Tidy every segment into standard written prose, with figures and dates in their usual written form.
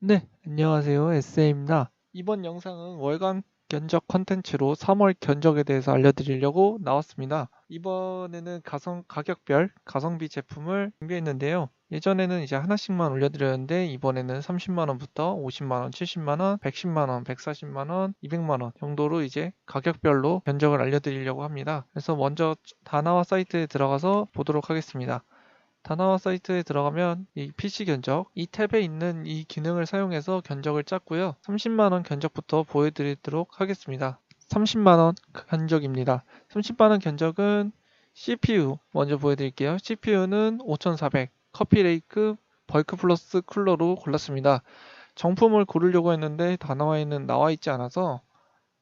네, 안녕하세요. SA입니다. 이번 영상은 월간 견적 컨텐츠로 3월 견적에 대해서 알려드리려고 나왔습니다. 이번에는 가격별 가성비 제품을 준비했는데요. 예전에는 이제 하나씩만 올려드렸는데 이번에는 30만원부터 50만원, 70만원, 110만원, 140만원, 200만원 정도로 이제 가격별로 견적을 알려드리려고 합니다. 그래서 먼저 다나와 사이트에 들어가서 보도록 하겠습니다. 다나와 사이트에 들어가면 이 PC 견적, 이 탭에 있는 이 기능을 사용해서 견적을 짰고요. 30만원 견적부터 보여드리도록 하겠습니다. 30만원 견적입니다. 30만원 견적은 CPU 먼저 보여드릴게요. CPU는 5400 커피레이크 벌크 플러스 쿨러로 골랐습니다. 정품을 고르려고 했는데 다나와에는 나와 있지 않아서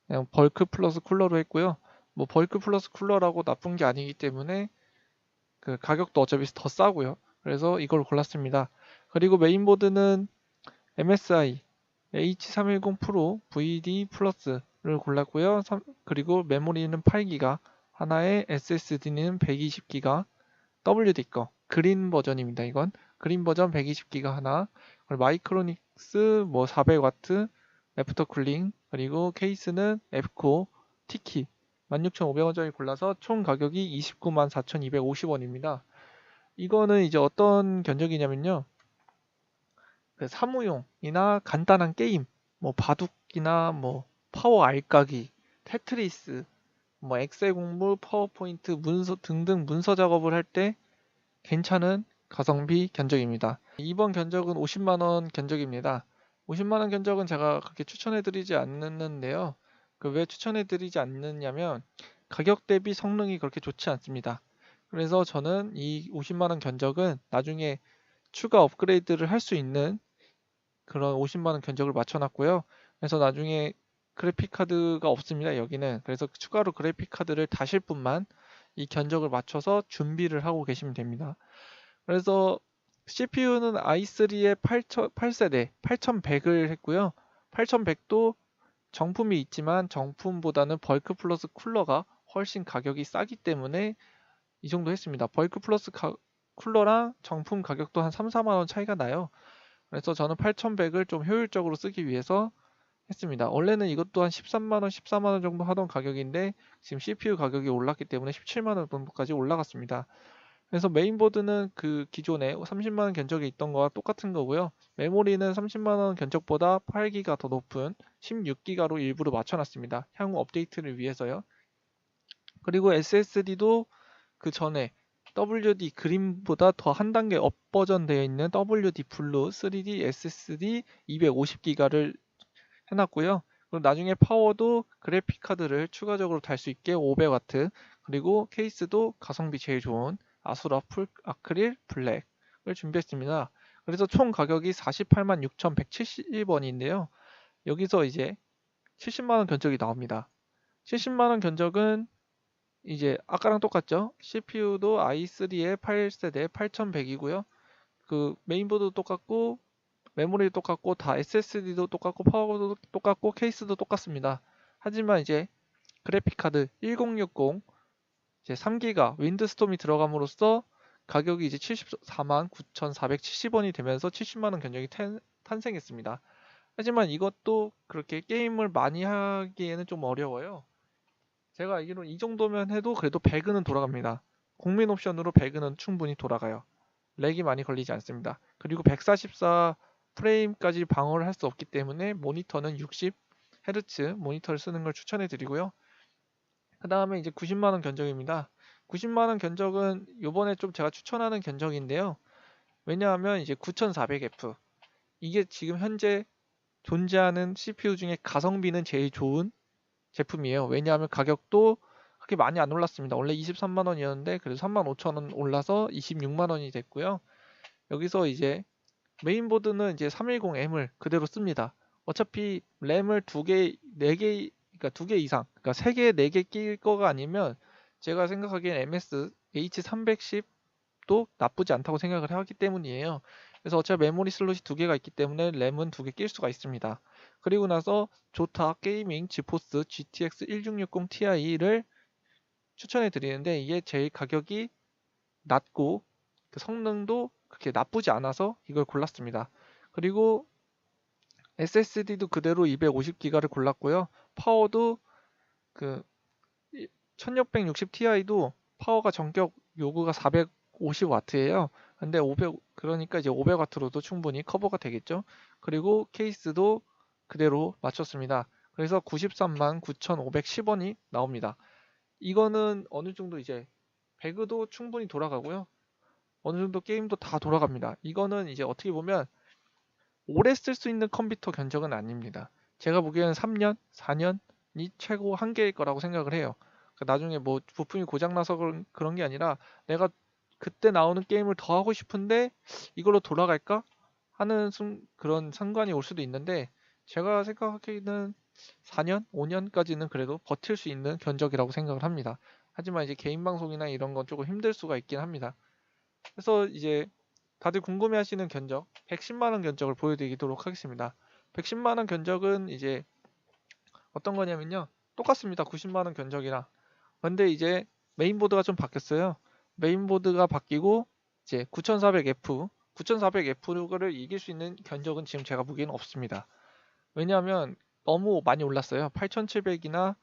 그냥 벌크 플러스 쿨러로 했고요. 뭐 벌크 플러스 쿨러라고 나쁜 게 아니기 때문에 그 가격도 어차피 더 싸고요. 그래서 이걸 골랐습니다. 그리고 메인보드는 MSI H310 프로 VD 플러스를 골랐고요. 그리고 메모리는 8기가, 하나에 SSD는 120기가, WD 거 그린 버전입니다. 이건 그린 버전 120기가 하나, 그리고 마이크로닉스 뭐 400W 애프터 쿨링, 그리고 케이스는 에프코 티키 16,500원짜리 골라서 총 가격이 294,250원입니다. 이거는 이제 어떤 견적이냐면요. 그 사무용이나 간단한 게임, 뭐 바둑이나 뭐 파워 알까기, 테트리스, 뭐 엑셀 공부, 파워포인트, 문서 등등 문서 작업을 할 때 괜찮은 가성비 견적입니다. 이번 견적은 50만원 견적입니다. 50만원 견적은 제가 그렇게 추천해드리지 않는데요. 그 왜 추천해드리지 않느냐면 가격 대비 성능이 그렇게 좋지 않습니다. 그래서 저는 이 50만원 견적은 나중에 추가 업그레이드를 할 수 있는 그런 50만원 견적을 맞춰놨고요. 그래서 나중에 그래픽카드가 없습니다. 여기는. 그래서 추가로 그래픽카드를 다실 분만 이 견적을 맞춰서 준비를 하고 계시면 됩니다. 그래서 CPU는 i3의 8세대 8100을 했고요. 8100도 정품이 있지만 정품보다는 벌크 플러스 쿨러가 훨씬 가격이 싸기 때문에 이 정도 했습니다. 벌크 플러스 쿨러랑 정품 가격도 한 3, 4만 원 차이가 나요. 그래서 저는 8100을 좀 효율적으로 쓰기 위해서 했습니다. 원래는 이것도 한 13만 원, 14만 원 정도 하던 가격인데 지금 CPU 가격이 올랐기 때문에 17만 원 정도까지 올라갔습니다. 그래서 메인보드는 그 기존에 30만 원 견적에 있던 거와 똑같은 거고요. 메모리는 30만 원 견적보다 8기가 더 높은 16기가로 일부러 맞춰놨습니다. 향후 업데이트를 위해서요. 그리고 SSD도 그 전에 WD 그린보다 더 한 단계 업 버전 되어 있는 WD 블루 3D SSD 250기가를 해놨고요. 그리고 나중에 파워도 그래픽 카드를 추가적으로 달 수 있게 500W, 그리고 케이스도 가성비 제일 좋은 아수라 풀 아크릴 블랙을 준비했습니다. 그래서 총 가격이 48만 6,170원인데요. 여기서 이제 70만원 견적이 나옵니다. 70만원 견적은 이제 아까랑 똑같죠? CPU도 i3의 8세대 8100이고요. 그 메인보드도 똑같고 메모리도 똑같고 다 SSD도 똑같고 파워도 똑같고 케이스도 똑같습니다. 하지만 이제 그래픽카드 1060 이제 3기가 윈드스톰이 들어감으로써 가격이 이제 74만 9,470원이 되면서 70만원 견적이 탄생했습니다. 하지만 이것도 그렇게 게임을 많이 하기에는 좀 어려워요. 제가 알기로 이 정도면 해도 그래도 배그는 돌아갑니다. 국민 옵션으로 배그는 충분히 돌아가요. 렉이 많이 걸리지 않습니다. 그리고 144 프레임까지 방어를 할 수 없기 때문에 모니터는 60Hz 모니터를 쓰는 걸 추천해 드리고요. 그 다음에 이제 90만원 견적입니다. 90만원 견적은 요번에 좀 제가 추천하는 견적인데요. 왜냐하면 이제 9400F 이게 지금 현재 존재하는 CPU 중에 가성비는 제일 좋은 제품이에요. 왜냐하면 가격도 그렇게 많이 안 올랐습니다. 원래 23만원이었는데 그래도 35,000원 올라서 26만원이 됐고요. 여기서 이제 메인보드는 이제 310M을 그대로 씁니다. 어차피 램을 두 개, 네 개, 그러니까 두 개 이상, 그러니까 세 개, 네 개 낄 거가 아니면 제가 생각하기엔 MS H310도 나쁘지 않다고 생각을 하기 때문이에요. 그래서 어차피 메모리 슬롯이 두 개가 있기 때문에 램은 두 개 낄 수가 있습니다. 그리고 나서 조타 게이밍 지포스 GTX 1660 Ti를 추천해 드리는데 이게 제일 가격이 낮고 그 성능도 그렇게 나쁘지 않아서 이걸 골랐습니다. 그리고 SSD도 그대로 250기가를 골랐고요. 파워도 그 1660ti도 파워가 전격 요구가 450W예요. 근데 500 그러니까 이제 500W로도 충분히 커버가 되겠죠. 그리고 케이스도 그대로 맞췄습니다. 그래서 939,510원이 나옵니다. 이거는 어느 정도 이제 배그도 충분히 돌아가고요. 어느 정도 게임도 다 돌아갑니다. 이거는 이제 어떻게 보면 오래 쓸 수 있는 컴퓨터 견적은 아닙니다. 제가 보기에는 3년, 4년이 최고 한계일 거라고 생각을 해요. 나중에 뭐 부품이 고장나서 그런 게 아니라 내가 그때 나오는 게임을 더 하고 싶은데 이걸로 돌아갈까 하는 그런 상관이 올 수도 있는데 제가 생각하기에는 4년, 5년까지는 그래도 버틸 수 있는 견적이라고 생각을 합니다. 하지만 이제 개인 방송이나 이런 건 조금 힘들 수가 있긴 합니다. 그래서 이제 다들 궁금해하시는 견적 110만 원 견적을 보여드리도록 하겠습니다. 110만 원 견적은 이제 어떤 거냐면요. 똑같습니다. 90만 원 견적이랑. 근데 이제 메인보드가 좀 바뀌었어요. 메인보드가 바뀌고 이제 9400F, 9400F를 이길 수 있는 견적은 지금 제가 보기에는 없습니다. 왜냐하면 너무 많이 올랐어요. 8700이나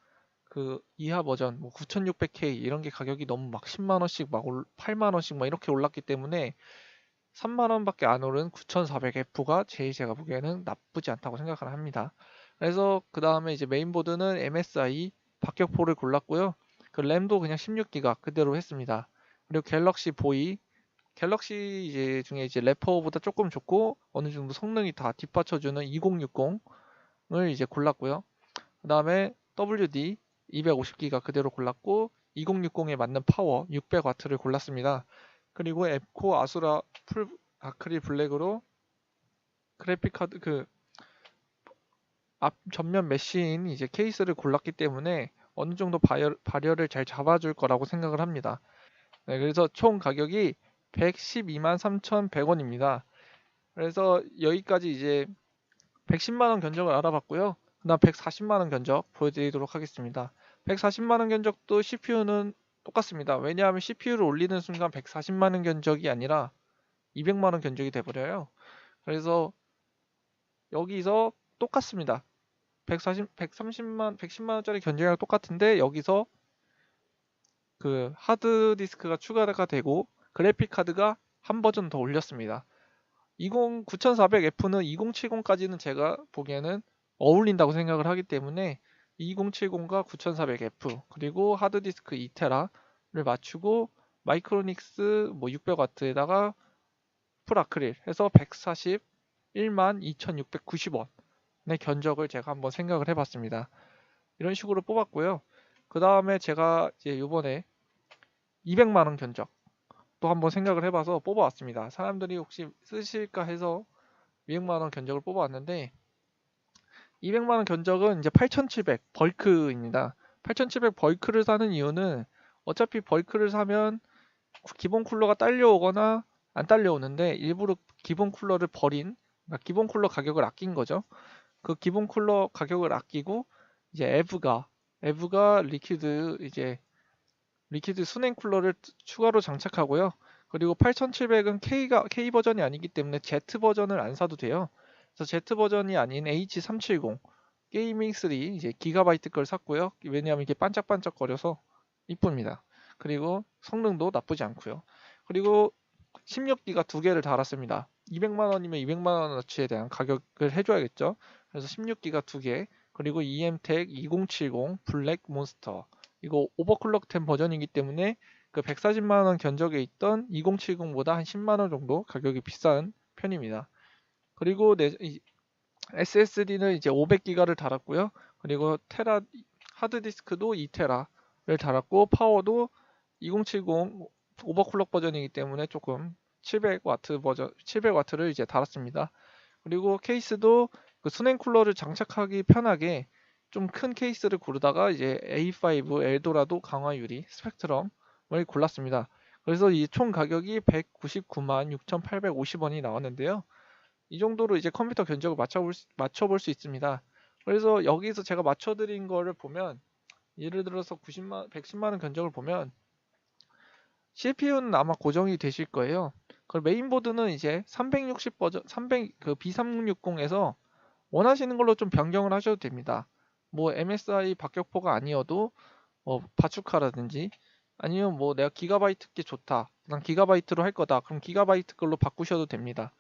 그 이하 버전, 뭐 9600K 이런 게 가격이 너무 막 10만 원씩 막 8만 원씩 막 이렇게 올랐기 때문에 3만 원밖에 안 오른 9400F가 제일 제가 보기에는 나쁘지 않다고 생각을 합니다. 그래서 그 다음에 이제 메인보드는 MSI 박격포를 골랐고요. 그 램도 그냥 16기가 그대로 했습니다. 그리고 갤럭시 보이, 갤럭시 이제 중에 이제 래퍼보다 조금 좋고 어느 정도 성능이 다 뒷받쳐주는 2060을 이제 골랐고요. 그 다음에 WD 250기가 그대로 골랐고 2060에 맞는 파워 600W를 골랐습니다. 그리고 앱코 아수라 풀 아크릴 블랙으로 그래픽 카드 그 앞 전면 메쉬인 이제 케이스를 골랐기 때문에 어느 정도 발열을 잘 잡아줄 거라고 생각을 합니다. 네, 그래서 총 가격이 112만 3,100원입니다. 그래서 여기까지 이제 110만 원 견적을 알아봤고요. 그다음 140만 원 견적 보여드리도록 하겠습니다. 140만 원 견적도 CPU는 똑같습니다. 왜냐하면 CPU를 올리는 순간 140만 원 견적이 아니라 200만 원 견적이 돼버려요. 그래서 여기서 똑같습니다. 110만 원짜리 견적이랑 똑같은데 여기서 그 하드 디스크가 추가가 되고 그래픽 카드가 한 버전 더 올렸습니다. 9400F는 2070까지는 제가 보기에는 어울린다고 생각을 하기 때문에 2070과 9400F 그리고 하드디스크 2테라를 맞추고 마이크로닉스 뭐 600W에다가 풀아크릴 해서 141만 2690원의 견적을 제가 한번 생각을 해봤습니다. 이런 식으로 뽑았고요. 그 다음에 제가 이제 이번에 200만 원 견적 또 한번 생각을 해봐서 뽑아왔습니다. 사람들이 혹시 쓰실까 해서 200만 원 견적을 뽑아왔는데 200만 원 견적은 이제 8700 벌크입니다. 8700 벌크를 사는 이유는 어차피 벌크를 사면 기본 쿨러가 딸려오거나 안 딸려오는데 일부러 기본 쿨러를 버린 그러니까 기본 쿨러 가격을 아낀 거죠. 그 기본 쿨러 가격을 아끼고 이제 에브가 리퀴드 순행 쿨러를 추가로 장착하고요. 그리고 8700은 K 버전이 아니기 때문에 Z 버전을 안 사도 돼요. 그래서 Z 버전이 아닌 H370 게이밍 3 이제 기가바이트 걸 샀고요. 왜냐하면 이게 반짝반짝거려서 이쁩니다. 그리고 성능도 나쁘지 않고요. 그리고 16기가 두 개를 달았습니다. 200만 원이면 200만 원어치에 대한 가격을 해줘야겠죠. 그래서 16기가 두 개, 그리고 EMTEC 2070 블랙 몬스터 이거 오버클럭된 버전이기 때문에 그 140만 원 견적에 있던 2070보다 한 10만 원 정도 가격이 비싼 편입니다. 그리고 SSD는 이제 500기가를 달았고요. 그리고 테라 하드디스크도 2테라를 달았고 파워도 2070 오버클럭 버전이기 때문에 조금 700W 버전 700W를 이제 달았습니다. 그리고 케이스도 그 순행 쿨러를 장착하기 편하게 좀 큰 케이스를 고르다가 이제 A5 엘도라도 강화 유리 스펙트럼을 골랐습니다. 그래서 이 총 가격이 199만 6,850원이 나왔는데요. 이 정도로 이제 컴퓨터 견적을 맞춰볼 수 있습니다. 그래서 여기서 제가 맞춰드린 거를 보면 예를 들어서 110만 원 견적을 보면 CPU는 아마 고정이 되실 거예요. 그리고 메인보드는 이제 360 버전, 300, 그 B360에서 원하시는 걸로 좀 변경을 하셔도 됩니다. 뭐 MSI 박격포가 아니어도 바추카라든지 아니면 뭐 내가 기가바이트 게 좋다. 난 기가바이트로 할 거다. 그럼 기가바이트 걸로 바꾸셔도 됩니다.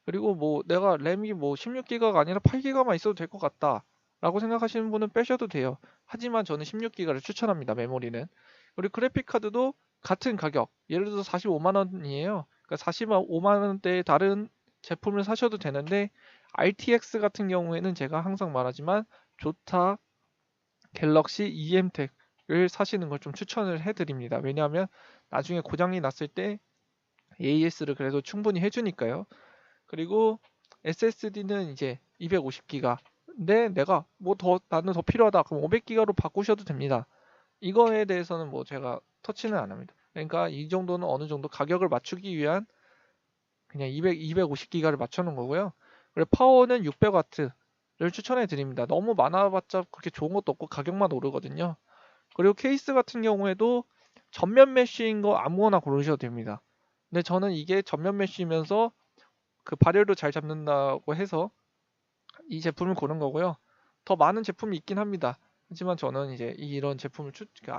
그리고 뭐 내가 램이 뭐 16기가가 아니라 8기가만 있어도 될 것 같다. 라고 생각하시는 분은 빼셔도 돼요. 하지만 저는 16기가를 추천합니다. 메모리는. 그리고 그래픽 카드도 같은 가격. 예를 들어서 45만 원이에요. 그러니까 45만 원대의 다른 제품을 사셔도 되는데 RTX 같은 경우에는 제가 항상 말하지만 좋다 갤럭시 EM택을 사시는 걸 좀 추천을 해드립니다. 왜냐하면 나중에 고장이 났을 때 AS를 그래도 충분히 해주니까요. 그리고 SSD는 이제 250기가. 근데 내가 뭐 더 나는 더 필요하다. 그럼 500기가로 바꾸셔도 됩니다. 이거에 대해서는 뭐 제가 터치는 안 합니다. 그러니까 이 정도는 어느 정도 가격을 맞추기 위한 그냥 250기가를 맞춰놓은 거고요. 그리고 파워는 600W를 추천해 드립니다. 너무 많아봤자 그렇게 좋은 것도 없고 가격만 오르거든요. 그리고 케이스 같은 경우에도 전면 메쉬인 거 아무거나 고르셔도 됩니다. 근데 저는 이게 전면 메쉬면서 그 발열도 잘 잡는다고 해서 이 제품을 고른 거고요. 더 많은 제품이 있긴 합니다. 하지만 저는 이제 이런 제품을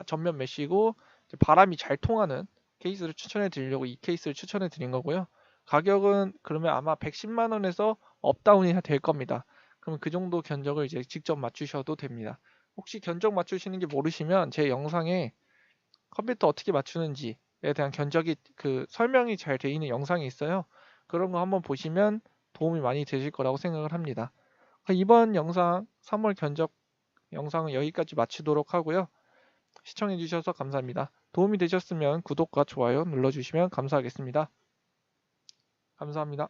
전면 메쉬고 바람이 잘 통하는 케이스를 추천해 드리려고 이 케이스를 추천해 드린 거고요. 가격은 그러면 아마 110만 원에서 업다운이 될 겁니다. 그럼 그 정도 견적을 이제 직접 맞추셔도 됩니다. 혹시 견적 맞추시는 게 모르시면 제 영상에 컴퓨터 어떻게 맞추는지에 대한 견적이 그 설명이 잘 되어 있는 영상이 있어요. 그런 거 한번 보시면 도움이 많이 되실 거라고 생각을 합니다. 이번 영상 3월 견적 영상은 여기까지 마치도록 하고요. 시청해 주셔서 감사합니다. 도움이 되셨으면 구독과 좋아요 눌러주시면 감사하겠습니다. 감사합니다.